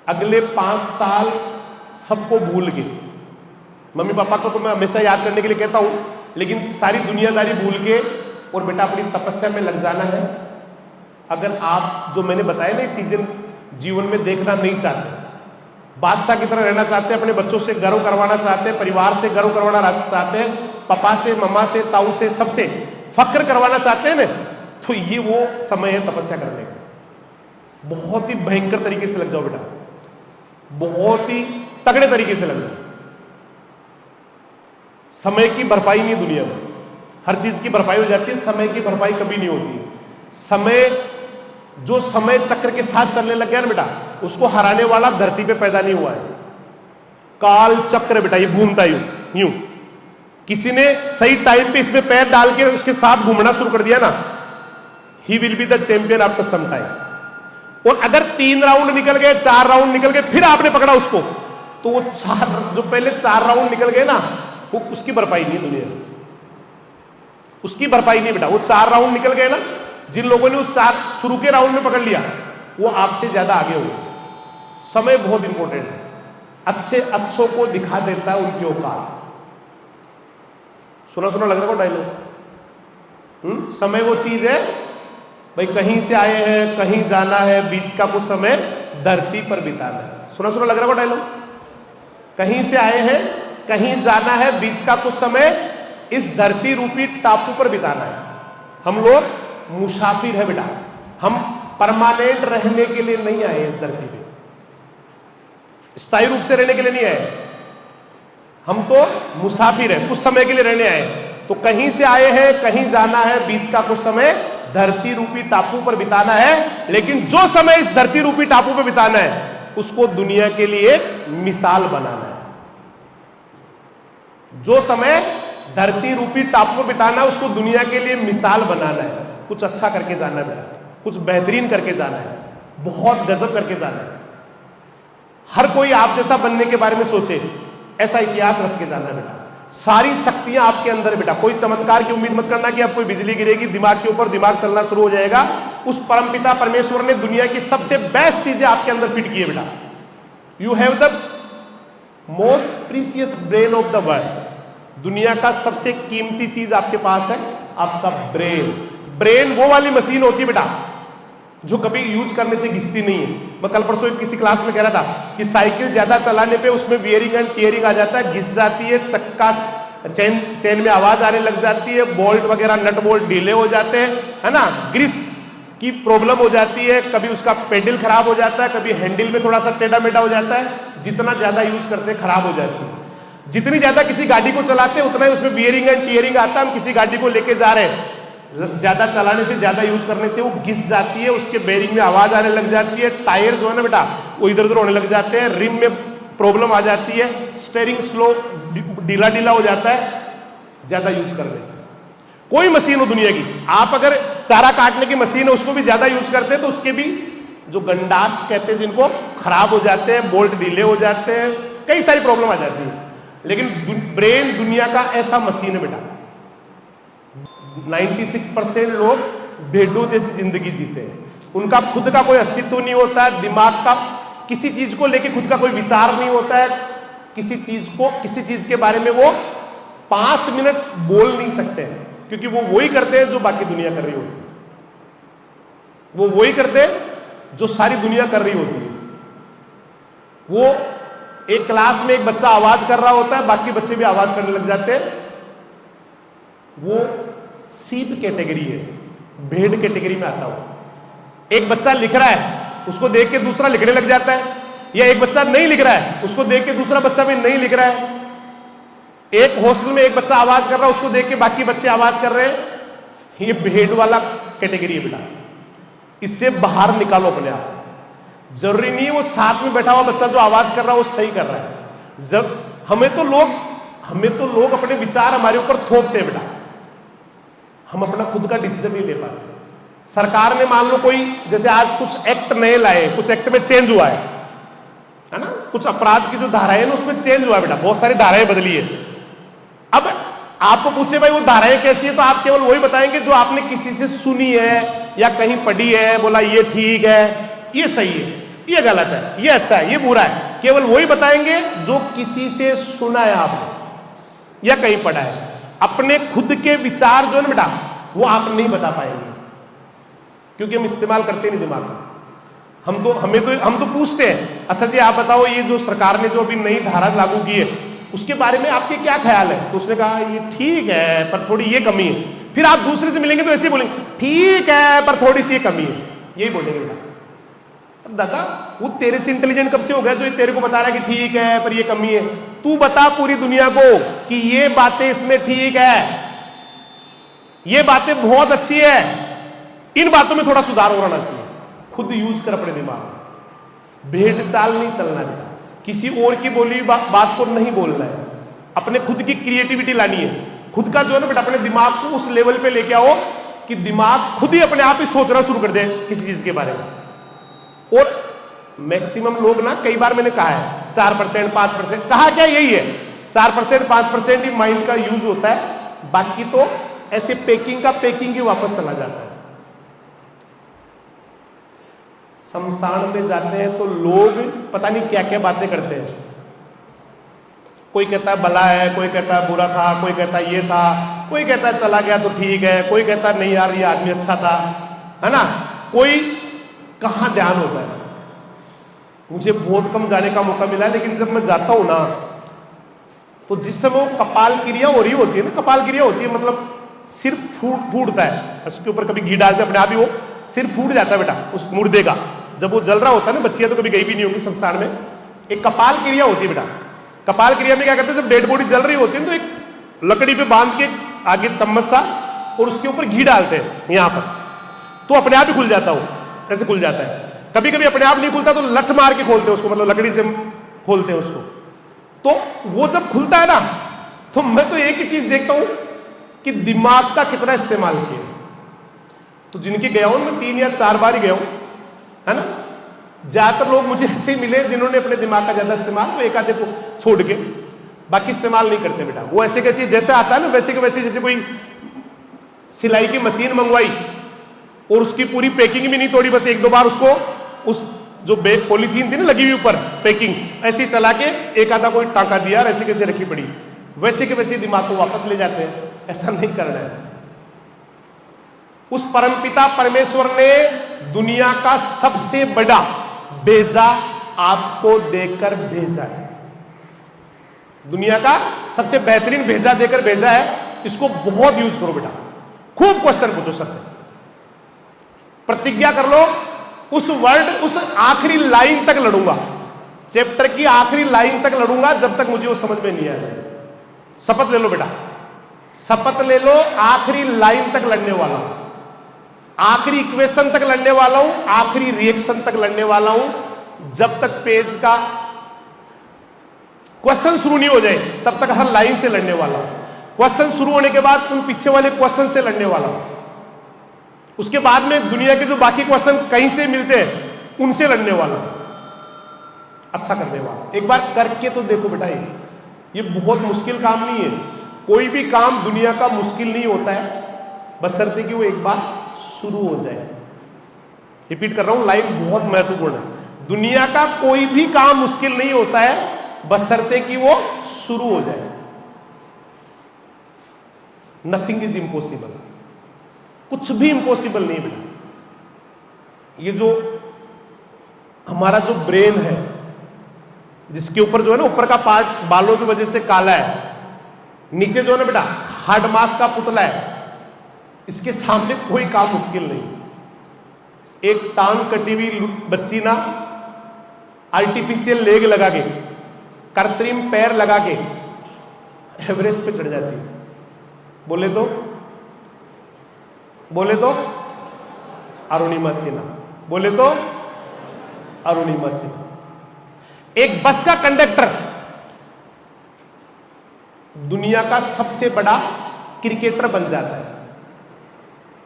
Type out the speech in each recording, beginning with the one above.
अगले 5 साल सबको भूल के, मम्मी पापा को तो मैं हमेशा याद करने के लिए कहता हूं, लेकिन सारी दुनियादारी भूल के और बेटा अपनी तपस्या में लग जाना है। अगर आप जो मैंने बताया ना चीजें जीवन में देखना नहीं चाहते, बादशाह की तरह रहना चाहते हैं, अपने बच्चों से गर्व करवाना चाहते हैं, परिवार से गर्व करवाना चाहते हैं, पापा से, मम्मा से, ताऊ से, सबसे फक्र करवाना चाहते हैं ना, तो ये वो समय है तपस्या करने का। बहुत ही भयंकर तरीके से लग जाओ बेटा, बहुत ही तगड़े तरीके से लग जाओ। समय की भरपाई नहीं दुनिया में, हर चीज की भरपाई हो जाती है, समय की भरपाई कभी नहीं होती। समय जो समय चक्र के साथ चलने लग गया ना बेटा, उसको हराने वाला धरती पे पैदा नहीं हुआ है। काल चक्र बेटा ये घूमता यूं किसी ने सही टाइम पे इसमें पैर डाल के उसके साथ घूमना शुरू कर दिया ना, he will be the champion after some time. और अगर 3 राउंड निकल गए, 4 राउंड निकल गए, फिर आपने पकड़ा उसको, तो वो 4 जो पहले 4 राउंड निकल गए ना, वो उसकी भरपाई नहीं दुनिया में, उसकी भरपाई नहीं बेटा। वो 4 राउंड निकल गए ना, जिन लोगों ने उस 4 शुरू के राउंड में पकड़ लिया, वो आपसे ज्यादा आगे हो। समय बहुत इंपॉर्टेंट है, अच्छे अच्छों को दिखा देता है उनकी औकात। सुना सुना लग रहा है डायलॉग। समय वो चीज है भाई, कहीं से आए हैं, कहीं जाना है, बीच का कुछ समय धरती पर बिताना है। सुना सुना लग रहा है डायलॉग। कहीं से आए हैं, कहीं जाना है, बीच का कुछ समय इस धरती रूपी टापू पर बिताना है। हम लोग मुसाफिर है बेटा, हम परमानेंट रहने के लिए नहीं आए इस धरती पे, स्थायी रूप से रहने के लिए नहीं आए, हम तो मुसाफिर है, कुछ समय के लिए रहने आए। तो कहीं से आए हैं, कहीं जाना है, बीच का कुछ समय धरती रूपी टापू पर बिताना है। लेकिन जो समय इस धरती रूपी टापू पर बिताना है, उसको दुनिया के लिए मिसाल बनाना है। जो समय धरती रूपी टापू पर बिताना है, उसको दुनिया के लिए मिसाल बनाना है। कुछ अच्छा करके जाना है बेटा, कुछ बेहतरीन करके जाना है, बहुत गजब करके जाना है। हर कोई आप जैसा बनने के बारे में सोचे, ऐसा इतिहास रच के जाना है बेटा। सारी शक्तियां आपके अंदर बेटा, कोई चमत्कार की उम्मीद मत करना कि अब कोई बिजली गिरेगी दिमाग के ऊपर, दिमाग चलना शुरू हो जाएगा। उस परमपिता परमेश्वर ने दुनिया की सबसे बेस्ट चीजें आपके अंदर फिट की है बेटा। You have the most precious brain of the world. दुनिया का सबसे कीमती चीज आपके पास है, आपका ब्रेन। ब्रेन वो वाली मशीन होती है बेटा जो कभी यूज करने से घिसती नहीं है। मैं कल परसों किसी क्लास में कह रहा था कि साइकिल ज्यादा चलाने पे उसमें वियरिंग एंड टीयरिंग आ जाता है, घिस जाती है, चक्का चेन में आवाज आने लग जाती है, बोल्ट वगैरह नट बोल्ट ढीले हो जाते हैं, है ना, ग्रीस की प्रॉब्लम हो जाती है, कभी उसका पेडल खराब हो जाता है, कभी हैंडल में थोड़ा सा टेढ़ा मेढ़ा हो जाता है। जितना ज्यादा यूज करते खराब हो जाती है। जितनी ज्यादा किसी गाड़ी को चलाते हैं उतना ही उसमें वियरिंग एंड टीयरिंग आता है। हम किसी गाड़ी को लेके जा रहे हैं, ज्यादा चलाने से, ज्यादा यूज करने से वो घिस जाती है, उसके बेरिंग में आवाज आने लग जाती है, टायर जो है ना बेटा वो इधर उधर होने लग जाते हैं, रिम में प्रॉब्लम आ जाती है, स्टीयरिंग स्लो ढीला ढीला हो जाता है ज्यादा यूज करने से। कोई मशीन हो दुनिया की, आप अगर चारा काटने की मशीन है उसको भी ज्यादा यूज करते हैं तो उसके भी जो गंडास कहते हैं जिनको, खराब हो जाते हैं, बोल्ट ढीले हो जाते हैं, कई सारी प्रॉब्लम आ जाती है। लेकिन ब्रेन दुनिया का ऐसा मशीन है बेटा। 96% लोग भेड़ों जैसी जिंदगी जीते हैं, उनका खुद का कोई अस्तित्व नहीं होता है, दिमाग का किसी चीज को लेके खुद का कोई विचार नहीं होता है, किसी चीज के बारे में वो 5 मिनट बोल नहीं सकते हैं, क्योंकि वो वही करते हैं जो बाकी दुनिया कर रही होती है, वो वही करते हैं जो सारी दुनिया कर रही होती है। वो एक क्लास में एक बच्चा आवाज कर रहा होता है, बाकी बच्चे भी आवाज करने लग जाते हैं। वो सीप कैटेगरी है, भेड़ कैटेगरी में आता हूं। एक बच्चा लिख रहा है, उसको देख के दूसरा लिखने लग जाता है, या एक बच्चा नहीं लिख रहा है, उसको देख के दूसरा बच्चा भी नहीं लिख रहा है। एक हॉस्टल में एक बच्चा आवाज कर रहा है, उसको देख के बाकी बच्चे आवाज कर रहे हैं। ये भेड़ वाला कैटेगरी है बेटा, इससे बाहर निकालो अपने आप। जरूरी नहीं है वो साथ में बैठा हुआ बच्चा जो आवाज कर रहा है वो सही कर रहा है। जब हमें तो लोग अपने विचार हमारे ऊपर थोपते हैं बेटा, हम अपना खुद का डिसीजन नहीं ले पाते। सरकार ने मान लो कोई, जैसे आज कुछ एक्ट नए लाए, कुछ एक्ट में चेंज हुआ है ना, कुछ अपराध की जो धाराएं है ना उसमें चेंज हुआ है बेटा, बहुत सारी धाराएं बदली है। अब आपको पूछे भाई वो धाराएं कैसी है, तो आप केवल वही बताएंगे जो आपने किसी से सुनी है या कहीं पढ़ी है, बोला ये ठीक है, ये सही है, ये गलत है, ये अच्छा है, ये बुरा है। केवल वही बताएंगे जो किसी से सुना है आपने या कहीं पढ़ा है। अपने खुद के विचार जो है ना बेटा, वो आप नहीं बता पाएंगे, क्योंकि हम इस्तेमाल करते नहीं दिमाग का। हम तो पूछते हैं, अच्छा जी आप बताओ ये जो सरकार ने जो अभी नई धारा लागू की है उसके बारे में आपके क्या ख्याल है? तो उसने कहा ये ठीक है पर थोड़ी ये कमी है। फिर आप दूसरे से मिलेंगे तो ऐसे ही बोलेंगे ठीक है पर थोड़ी सी ये कमी है, यही बोलेंगे बेटा। दादा वो तेरे से इंटेलिजेंट कब से हो गया जो तेरे को बता रहा है कि ठीक है पर ये कमी है? तू बता पूरी दुनिया को कि ये बातें इसमें ठीक है, ये बातें बहुत अच्छी है, इन बातों में थोड़ा सुधार होना चाहिए। खुद यूज कर अपने दिमाग, भेड़ चाल नहीं चलना बेटा, किसी और की बोली बात को नहीं बोलना है, अपने खुद की क्रिएटिविटी लानी है। खुद का जो है ना बेटा अपने दिमाग को उस लेवल पे लेके आओ कि दिमाग खुद ही अपने आप ही सोचना शुरू कर दे किसी चीज के बारे में। और मैक्सिमम लोग ना, कई बार मैंने कहा है 4% 5%, कहा क्या यही है 4% 5% ही माइंड का यूज होता है, बाकी तो ऐसे पैकिंग ही वापस चला जाता है। शमशान में जाते हैं तो लोग पता नहीं क्या क्या बातें करते हैं। कोई कहता है भला है, कोई कहता है बुरा था, कोई कहता है ये था, कोई कहता है चला गया तो ठीक है, कोई कहता है नहीं यार ये आदमी अच्छा था, है ना। कोई कहाँ ध्यान होता है। मुझे बहुत कम जाने का मौका मिला है, लेकिन जब मैं जाता हूं ना तो जिस समय वो कपाल क्रिया हो रही होती है ना, कपाल क्रिया होती है मतलब सिर फूटता है, उसके ऊपर कभी घी डालते अपने आप ही वो सिर फूट जाता है बेटा उस मुर्दे का, जब वो जल रहा होता है ना। बच्चियां तो कभी गई भी नहीं होंगी शमशान में। एक कपाल क्रिया होती है बेटा। कपाल क्रिया में क्या करते हैं, जब डेड बॉडी जल रही होती है तो एक लकड़ी पे बांध के आगे चम्मच सा और उसके ऊपर घी डालते हैं यहां पर, तो अपने आप ही खुल जाता हो, कैसे खुल जाता है। कभी कभी अपने आप नहीं खुलता तो लठ मार के खोलते हैं उसको, मतलब लकड़ी से खोलते हैं उसको। तो वो जब खुलता है ना तो मैं तो एक ही चीज देखता हूं कि दिमाग का कितना इस्तेमाल किया। तो जिनके गया हूं मैं 3 या 4 बार ही गया हूं, है ना। ज्यादातर लोग मुझे ऐसे मिले जिन्होंने अपने दिमाग का ज्यादा इस्तेमाल, तो एक आधे को छोड़ के बाकी इस्तेमाल नहीं करते बेटा। वो ऐसे कैसे जैसे आता है ना वैसे के वैसे, जैसे कोई सिलाई की मशीन मंगवाई और उसकी पूरी पैकिंग भी नहीं तोड़ी, बस 1-2 बार उसको उस जो पॉलीथीन थी ना लगी हुई ऊपर पैकिंग, ऐसे ही चला के एक आधा कोई टांका दिया, ऐसे कैसे रखी पड़ी, वैसे के वैसे दिमाग को वापस ले जाते हैं। ऐसा नहीं करना है। उस परमपिता परमेश्वर ने दुनिया का सबसे बड़ा भेजा आपको देकर भेजा है। दुनिया का सबसे बेहतरीन भेजा देकर भेजा है। इसको बहुत यूज करो बेटा, खूब क्वेश्चन पूछो सर से, प्रतिज्ञा कर लो उस वर्ड, उस आखिरी लाइन तक लड़ूंगा, चैप्टर की आखिरी लाइन तक लड़ूंगा जब तक मुझे वो समझ में नहीं आए। शपथ ले लो बेटा, शपथ ले लो, आखिरी लाइन तक लड़ने वाला हूं, आखिरी इक्वेशन तक लड़ने वाला हूं, आखिरी रिएक्शन तक लड़ने वाला हूं। जब तक पेज का क्वेश्चन शुरू नहीं हो जाए तब तक हर लाइन से लड़ने वाला हूं। क्वेश्चन शुरू होने के बाद उन पीछे वाले क्वेश्चन से लड़ने वाला हूं। उसके बाद में दुनिया के जो बाकी क्वेश्चन कहीं से मिलते हैं उनसे लड़ने वाला हूं, अच्छा करने वाला। एक बार करके तो देखो बेटा, ये बहुत मुश्किल काम नहीं है। कोई भी काम दुनिया का मुश्किल नहीं होता है, बशर्ते कि वो एक बार शुरू हो जाए। रिपीट कर रहा हूं, लाइन बहुत महत्वपूर्ण है। दुनिया का कोई भी काम मुश्किल नहीं होता है बशर्ते कि वो शुरू हो जाए। नथिंग इज इम्पॉसिबल, कुछ भी इम्पॉसिबल नहीं बेटा। ये जो हमारा जो ब्रेन है, जिसके ऊपर जो है ना ऊपर का पार्ट बालों की वजह से काला है, नीचे जो है ना बेटा हार्ड मास का पुतला है, इसके सामने कोई काम मुश्किल नहीं। एक टांग कटी हुई बच्ची ना आर्टिफिशियल लेग लगा के, कृत्रिम पैर लगा के एवरेस्ट पे चढ़ जाती है। बोले तो अरुणिमा सिन्हा, बोले तो अरुणिमा सिन्हा। एक बस का कंडक्टर दुनिया का सबसे बड़ा क्रिकेटर बन जाता है।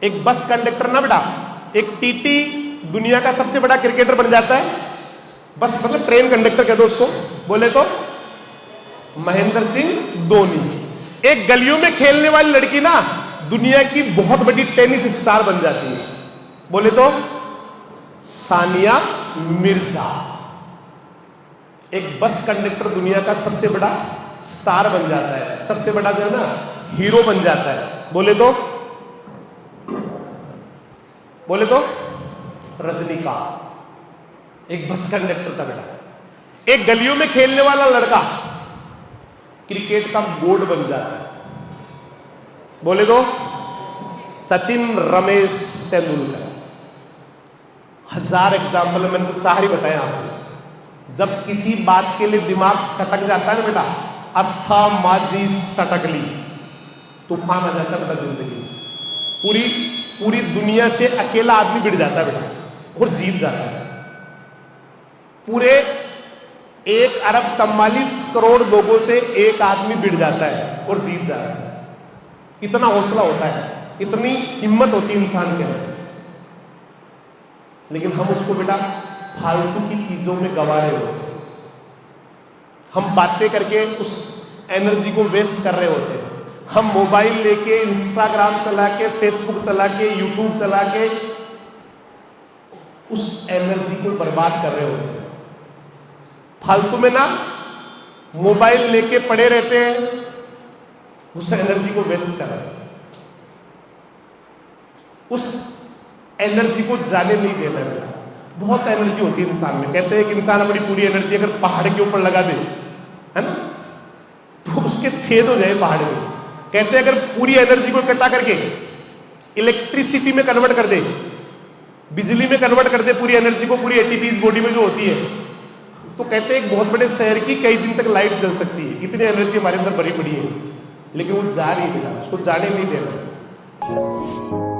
एक बस कंडक्टर ना बेटा, एक टीटी दुनिया का सबसे बड़ा क्रिकेटर बन जाता है। बस मतलब ट्रेन कंडक्टर कह दो उसको, बोले तो महेंद्र सिंह धोनी। एक गलियों में खेलने वाली लड़की ना दुनिया की बहुत बड़ी टेनिस स्टार बन जाती है। बोले तो सानिया मिर्जा। एक बस कंडक्टर दुनिया का सबसे बड़ा स्टार बन जाता है, सबसे बड़ा जो है ना हीरो बन जाता है। बोले तो रजनीकांत एक बस कंडक्टर था बेटा। एक गलियों में खेलने वाला लड़का क्रिकेट का गोल्ड बन जाता है। बोले तो सचिन रमेश तेंदुलकर। हजार एग्जाम्पल है, मैंने तो 4 ही बताया आपको। जब किसी बात के लिए दिमाग सटक जाता है ना बेटा, अत्था माजी सटकली, तूफान आ जाता है बेटा जिंदगी में। पूरी दुनिया से अकेला आदमी भिड़ जाता है बेटा और जीत जाता है। पूरे 1 अरब 44 करोड़ लोगों से एक आदमी भिड़ जाता है और जीत जाता है। इतना हौसला होता है, इतनी हिम्मत होती है इंसान के अंदर, लेकिन हम उसको बेटा फालतू की चीजों में गंवा रहे होते हैं। हम बातें करके उस एनर्जी को वेस्ट कर रहे होते हैं। हम मोबाइल लेके, इंस्टाग्राम चला के, फेसबुक चला के, यूट्यूब चला के उस एनर्जी को बर्बाद कर रहे होते हैं। फालतू में ना मोबाइल लेके पड़े रहते हैं, उस एनर्जी को वेस्ट कर रहे हैं। उस एनर्जी को जाने नहीं देना है। बहुत एनर्जी होती है इंसान में। कहते हैं कि इंसान अपनी पूरी एनर्जी अगर पहाड़ के ऊपर लगा दे, है ना, तो उसके छेद हो जाए पहाड़ में। कहते हैं अगर पूरी एनर्जी को इकट्ठा करके इलेक्ट्रिसिटी में कन्वर्ट कर दे, बिजली में कन्वर्ट कर दे पूरी एनर्जी को, पूरी एटीपी बॉडी में जो होती है, तो कहते हैं एक बहुत बड़े शहर की कई दिन तक लाइट जल सकती है। इतनी एनर्जी हमारे अंदर भरी पड़ी है, लेकिन वो जा रही है, उसको जाने नहीं दे रहा।